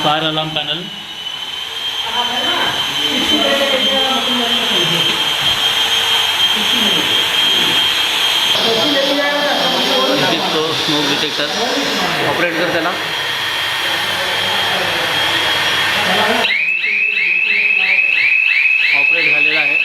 Fire alarm panel. तो smoke detector operate कर त्याला। ऑपरेट झालेला आहे।